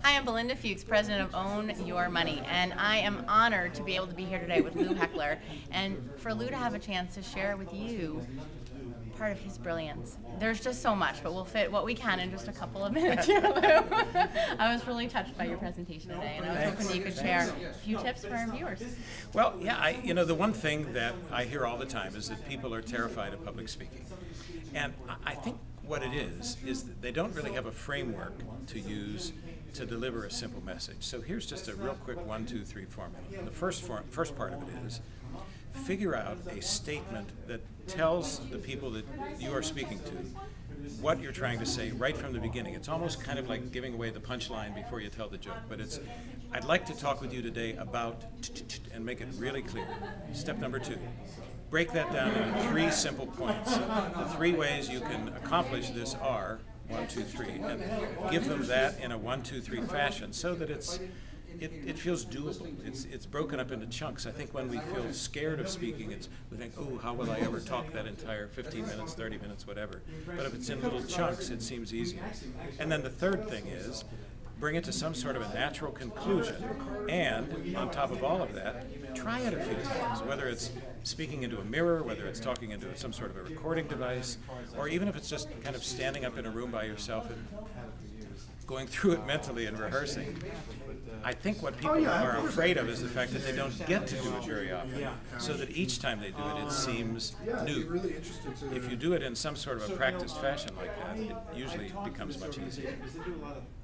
Hi, I'm Belinda Fuchs, president of Own Your Money, and I am honored to be able to be here today with Lou Heckler, and for Lou to have a chance to share with you part of his brilliance. There's just so much, but we'll fit what we can in just a couple of minutes here, Lou. I was really touched by your presentation today, and I was hoping that you could share a few tips for our viewers. Well, yeah, the one thing that I hear all the time is that people are terrified of public speaking. And I think what it is that they don't really have a framework to use to deliver a simple message. So here's just a real quick 1, 2, 3 formula. The first part of it is figure out a statement that tells the people that you are speaking to what you're trying to say right from the beginning. It's almost kind of like giving away the punchline before you tell the joke, but it's, I'd like to talk with you today about, and make it really clear. Step number 2. Break that down into 3 simple points. The 3 ways you can accomplish this are 1, 2, 3, and give them that in a 1, 2, 3 fashion so that it feels doable. It's broken up into chunks. I think when we feel scared of speaking, we think, oh, how will I ever talk that entire 15 minutes, 30 minutes, whatever. But if it's in little chunks, it seems easier. And then the third thing is, bring it to some sort of a natural conclusion, and on top of all of that, try it a few times, whether it's speaking into a mirror, whether it's talking into some sort of a recording device, or even if it's just kind of standing up in a room by yourself and going through it mentally and rehearsing. I think what people are afraid of is the fact that they don't get to do it very often, so that each time they do it, it seems new. If you do it in some sort of a practiced fashion like that, it usually becomes much easier.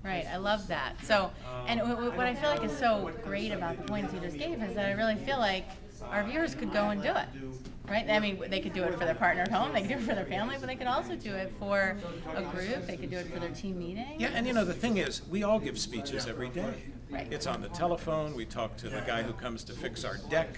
Right, I love that. So, and what I feel like is so great about the points you just gave is that I really feel like our viewers could go and do it, right? I mean, they could do it for their partner at home, they could do it for their family, but they could also do it for a group, they could do it for their team meeting. Yeah, and the thing is, we all give speeches every day. Right. It's on the telephone, we talk to the guy who comes to fix our deck,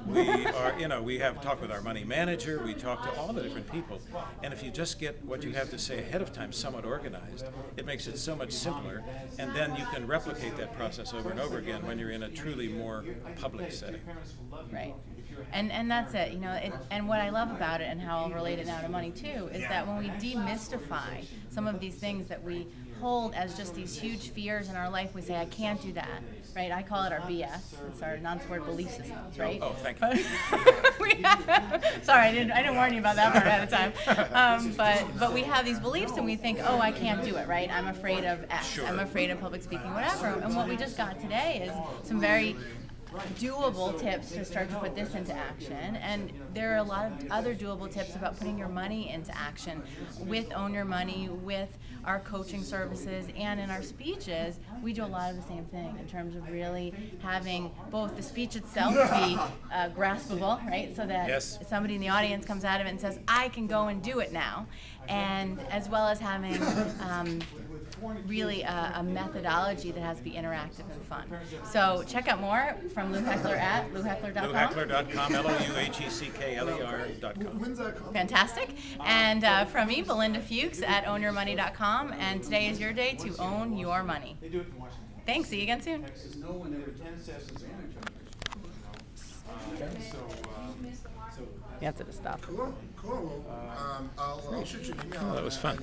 we have talk with our money manager, we talk to all the different people. And if you just get what you have to say ahead of time somewhat organized, it makes it so much simpler, and then you can replicate that process over and over again when you're in a truly more public setting. Right. And that's it, and what I love about it and how I'll relate it now to money too, is that when we demystify some of these things that we hold as just these huge fears in our life, we say, I can't do that, right? I call it our BS. It's our non-support belief systems, right? Oh, thank you. Sorry, I didn't warn you about that part ahead of time. But we have these beliefs and we think, oh, I can't do it, right? I'm afraid of X. Sure. I'm afraid of public speaking, whatever. And what we just got today is some very doable tips to start to put this into action, and there are a lot of other doable tips about putting your money into action with Own Your Money, with our coaching services, and in our speeches we do a lot of the same thing in terms of really having both the speech itself be graspable, right, so that somebody in the audience comes out of it and says, I can go and do it now, and as well as having really a methodology that has to be interactive and fun. So check out more from Lou Heckler at louheckler.com. louheckler.com, LOUHECKLER.com. Fantastic. And from me, Belinda Fuchs at ownyourmoney.com. And today is your day to own your money. Thanks. See you again soon. You have to stop. Cool. I'll shoot you an email. Oh, that was fun.